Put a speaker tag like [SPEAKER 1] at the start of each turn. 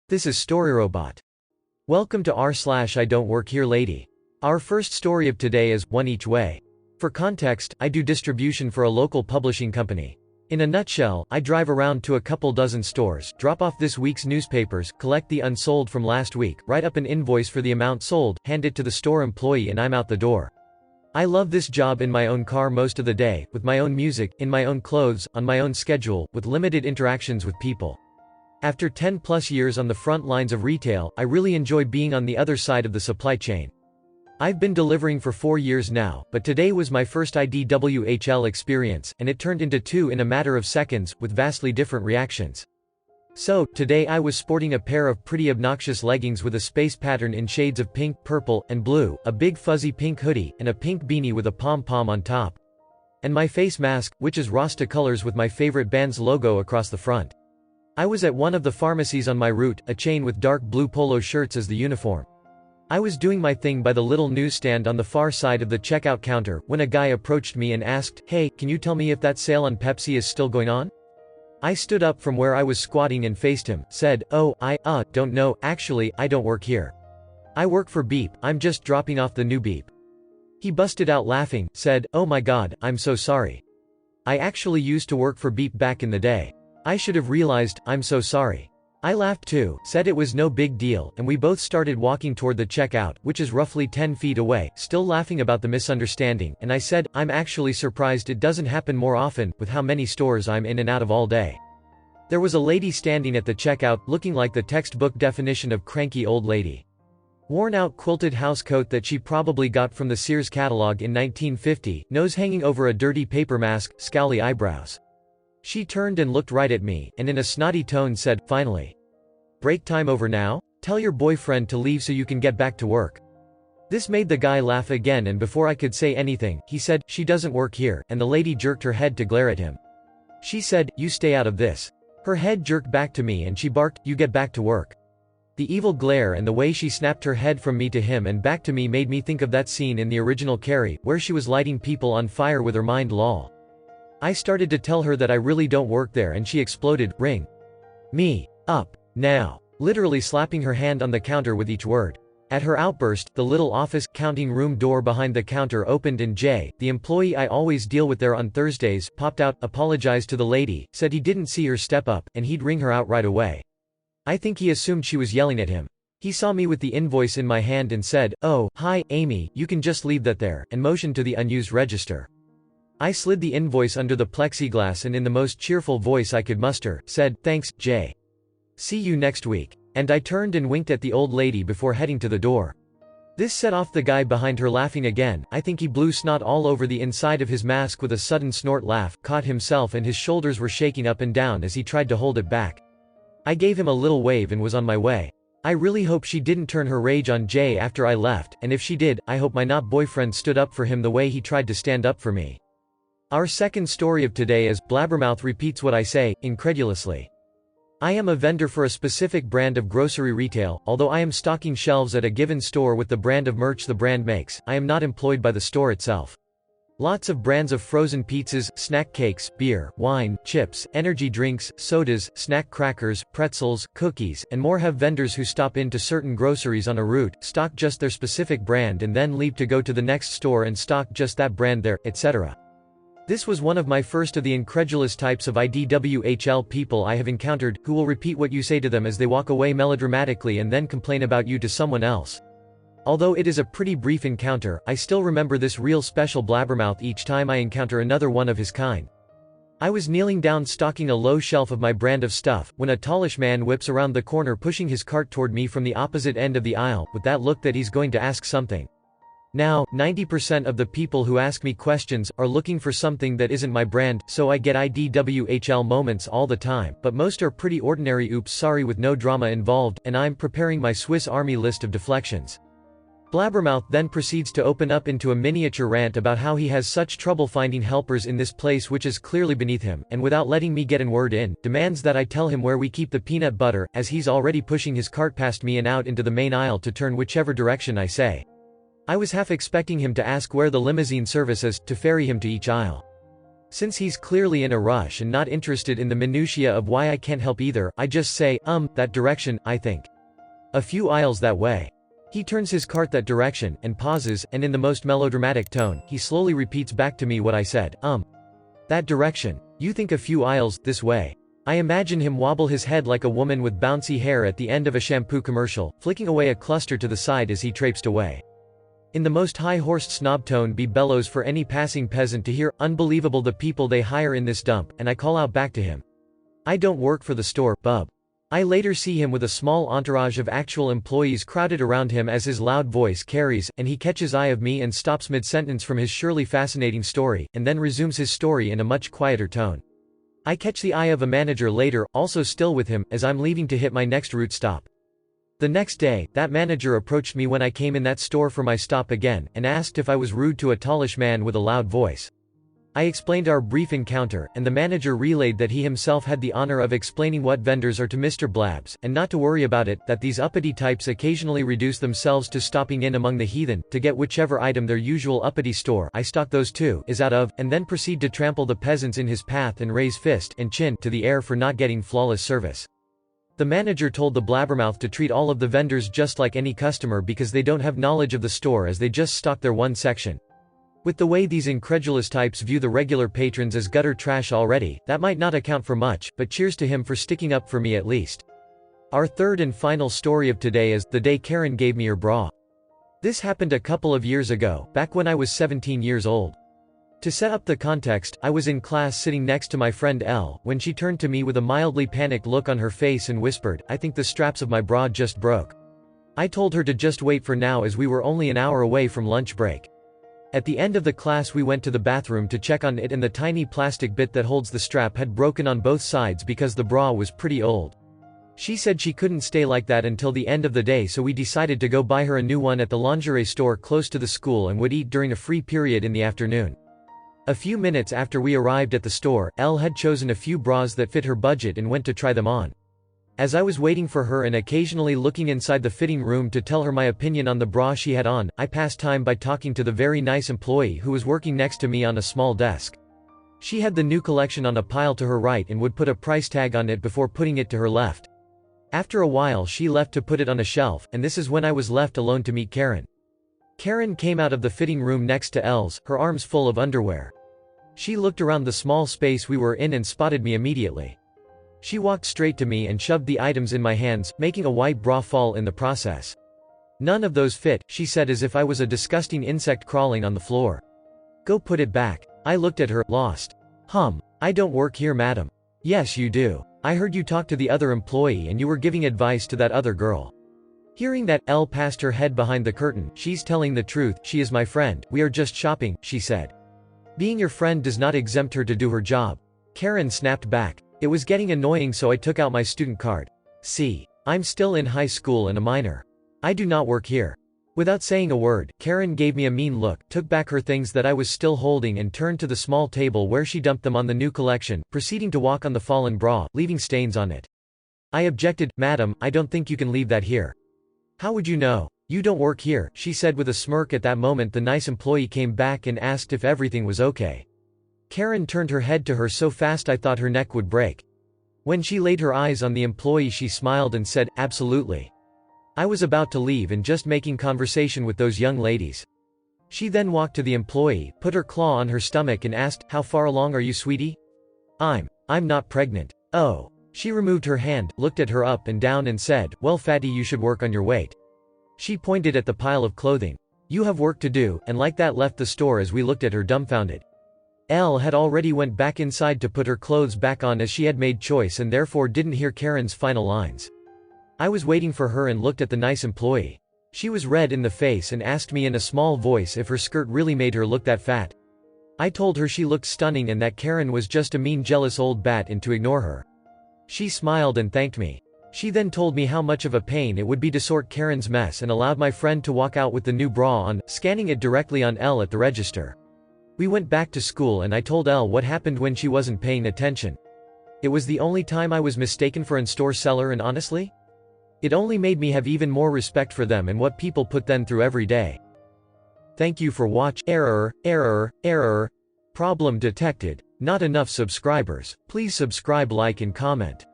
[SPEAKER 1] This is StoryRobot. Welcome to r/IDontWorkHereLady. Our first story of today is One Each Way. For context, I do distribution for a local publishing company. In a nutshell, I drive around to a couple dozen stores, drop off this week's newspapers, collect the unsold from last week, write up an invoice for the amount sold, hand it to the store employee, and I'm out the door. I love this job in my own car most of the day, with my own music, in my own clothes, on my own schedule, with limited interactions with people. After 10+ years on the front lines of retail, I really enjoy being on the other side of the supply chain. I've been delivering for 4 years now, but today was my first IDWHL experience, and it turned into 2 in a matter of seconds, with vastly different reactions. So, today I was sporting a pair of pretty obnoxious leggings with a space pattern in shades of pink, purple, and blue, a big fuzzy pink hoodie, and a pink beanie with a pom-pom on top. And my face mask, which is Rasta colors with my favorite band's logo across the front. I was at one of the pharmacies on my route, a chain with dark blue polo shirts as the uniform. I was doing my thing by the little newsstand on the far side of the checkout counter, when a guy approached me and asked, "Hey, can you tell me if that sale on Pepsi is still going on?" I stood up from where I was squatting and faced him, said, "Oh, I don't know, actually, I don't work here. I work for Beep, I'm just dropping off the new Beep." He busted out laughing, said, "Oh my god, I'm so sorry. I actually used to work for Beep back in the day. I should have realized, I'm so sorry." I laughed too, said it was no big deal, and we both started walking toward the checkout, which is roughly 10 feet away, still laughing about the misunderstanding, and I said, "I'm actually surprised it doesn't happen more often, with how many stores I'm in and out of all day." There was a lady standing at the checkout, looking like the textbook definition of cranky old lady. Worn-out quilted housecoat that she probably got from the Sears catalog in 1950, nose hanging over a dirty paper mask, scowly eyebrows. She turned and looked right at me, and in a snotty tone said, "Finally. Break time over now? Tell your boyfriend to leave so you can get back to work." This made the guy laugh again, and before I could say anything, he said, "She doesn't work here," and the lady jerked her head to glare at him. She said, "You stay out of this." Her head jerked back to me and she barked, "You get back to work." The evil glare and the way she snapped her head from me to him and back to me made me think of that scene in the original Carrie, where she was lighting people on fire with her mind lol. I started to tell her that I really don't work there, and she exploded, "Ring me up now," literally slapping her hand on the counter with each word. At her outburst, the little office counting room door behind the counter opened and Jay, the employee I always deal with there on Thursdays, popped out, apologized to the lady, said he didn't see her step up, and he'd ring her out right away. I think he assumed she was yelling at him. He saw me with the invoice in my hand and said, "Oh, hi, Amy, you can just leave that there," and motioned to the unused register. I slid the invoice under the plexiglass and in the most cheerful voice I could muster, said, "Thanks, Jay. See you next week." And I turned and winked at the old lady before heading to the door. This set off the guy behind her laughing again. I think he blew snot all over the inside of his mask with a sudden snort laugh, caught himself, and his shoulders were shaking up and down as he tried to hold it back. I gave him a little wave and was on my way. I really hope she didn't turn her rage on Jay after I left, and if she did, I hope my not boyfriend stood up for him the way he tried to stand up for me. Our second story of today is Blabbermouth repeats what I say, incredulously. I am a vendor for a specific brand of grocery retail. Although I am stocking shelves at a given store with the brand of merch the brand makes, I am not employed by the store itself. Lots of brands of frozen pizzas, snack cakes, beer, wine, chips, energy drinks, sodas, snack crackers, pretzels, cookies, and more have vendors who stop into certain groceries on a route, stock just their specific brand, and then leave to go to the next store and stock just that brand there, etc. This was one of my first of the incredulous types of IDWHL people I have encountered, who will repeat what you say to them as they walk away melodramatically and then complain about you to someone else. Although it is a pretty brief encounter, I still remember this real special Blabbermouth each time I encounter another one of his kind. I was kneeling down stocking a low shelf of my brand of stuff, when a tallish man whips around the corner pushing his cart toward me from the opposite end of the aisle, with that look that he's going to ask something. Now, 90% of the people who ask me questions are looking for something that isn't my brand, so I get IDWHL moments all the time, but most are pretty ordinary oops sorry with no drama involved, and I'm preparing my Swiss Army list of deflections. Blabbermouth then proceeds to open up into a miniature rant about how he has such trouble finding helpers in this place which is clearly beneath him, and without letting me get a word in, demands that I tell him where we keep the peanut butter, as he's already pushing his cart past me and out into the main aisle to turn whichever direction I say. I was half expecting him to ask where the limousine service is, to ferry him to each aisle. Since he's clearly in a rush and not interested in the minutiae of why I can't help either, I just say, that direction, I think. A few aisles that way. He turns his cart that direction, and pauses, and in the most melodramatic tone, he slowly repeats back to me what I said, that direction. You think a few aisles, this way. I imagine him wobble his head like a woman with bouncy hair at the end of a shampoo commercial, flicking away a cluster to the side as he traipsed away. In the most high-horsed snob tone B bellows for any passing peasant to hear, unbelievable the people they hire in this dump, and I call out back to him. I don't work for the store, bub. I later see him with a small entourage of actual employees crowded around him as his loud voice carries, and he catches eye of me and stops mid-sentence from his surely fascinating story, and then resumes his story in a much quieter tone. I catch the eye of a manager later, also still with him, as I'm leaving to hit my next route stop. The next day, that manager approached me when I came in that store for my stop again, and asked if I was rude to a tallish man with a loud voice. I explained our brief encounter, and the manager relayed that he himself had the honor of explaining what vendors are to Mr. Blabs, and not to worry about it, that these uppity types occasionally reduce themselves to stopping in among the heathen, to get whichever item their usual uppity store I stock those too is out of, and then proceed to trample the peasants in his path and raise fist and chin to the air for not getting flawless service. The manager told the Blabbermouth to treat all of the vendors just like any customer because they don't have knowledge of the store as they just stock their one section. With the way these incredulous types view the regular patrons as gutter trash already, that might not account for much, but cheers to him for sticking up for me at least. Our third and final story of today is, the day Karen gave me her bra. This happened a couple of years ago, back when I was 17 years old. To set up the context, I was in class sitting next to my friend Elle, when she turned to me with a mildly panicked look on her face and whispered, I think the straps of my bra just broke. I told her to just wait for now as we were only an hour away from lunch break. At the end of the class we went to the bathroom to check on it, and the tiny plastic bit that holds the strap had broken on both sides because the bra was pretty old. She said she couldn't stay like that until the end of the day, so we decided to go buy her a new one at the lingerie store close to the school and would eat during a free period in the afternoon. A few minutes after we arrived at the store, Elle had chosen a few bras that fit her budget and went to try them on. As I was waiting for her and occasionally looking inside the fitting room to tell her my opinion on the bra she had on, I passed time by talking to the very nice employee who was working next to me on a small desk. She had the new collection on a pile to her right and would put a price tag on it before putting it to her left. After a while she left to put it on a shelf, and this is when I was left alone to meet Karen. Karen came out of the fitting room next to Elle's, her arms full of underwear. She looked around the small space we were in and spotted me immediately. She walked straight to me and shoved the items in my hands, making a white bra fall in the process. None of those fit, she said as if I was a disgusting insect crawling on the floor. Go put it back. I looked at her, lost. I don't work here, madam. Yes you do. I heard you talk to the other employee and you were giving advice to that other girl. Hearing that, Elle passed her head behind the curtain. She's telling the truth, she is my friend, we are just shopping, she said. Being your friend does not exempt her to do her job. Karen snapped back. It was getting annoying, so I took out my student card. See. I'm still in high school and a minor. I do not work here. Without saying a word, Karen gave me a mean look, took back her things that I was still holding and turned to the small table where she dumped them on the new collection, proceeding to walk on the fallen bra, leaving stains on it. I objected, madam, I don't think you can leave that here. How would you know? You don't work here, she said with a smirk. At that moment the nice employee came back and asked if everything was okay. Karen turned her head to her so fast I thought her neck would break. When she laid her eyes on the employee she smiled and said, absolutely. I was about to leave and just making conversation with those young ladies. She then walked to the employee, put her claw on her stomach and asked, how far along are you, sweetie? I'm not pregnant. Oh. She removed her hand, looked at her up and down and said, well fatty, you should work on your weight. She pointed at the pile of clothing. You have work to do, and like that left the store as we looked at her dumbfounded. Elle had already went back inside to put her clothes back on as she had made choice and therefore didn't hear Karen's final lines. I was waiting for her and looked at the nice employee. She was red in the face and asked me in a small voice if her skirt really made her look that fat. I told her she looked stunning and that Karen was just a mean jealous old bat and to ignore her. She smiled and thanked me. She then told me how much of a pain it would be to sort Karen's mess and allowed my friend to walk out with the new bra on, scanning it directly on Elle at the register. We went back to school and I told Elle what happened when she wasn't paying attention. It was the only time I was mistaken for an store seller, and honestly, it only made me have even more respect for them and what people put them through every day. Thank you for watching. Error. Problem detected. Not enough subscribers. Please subscribe, like and comment.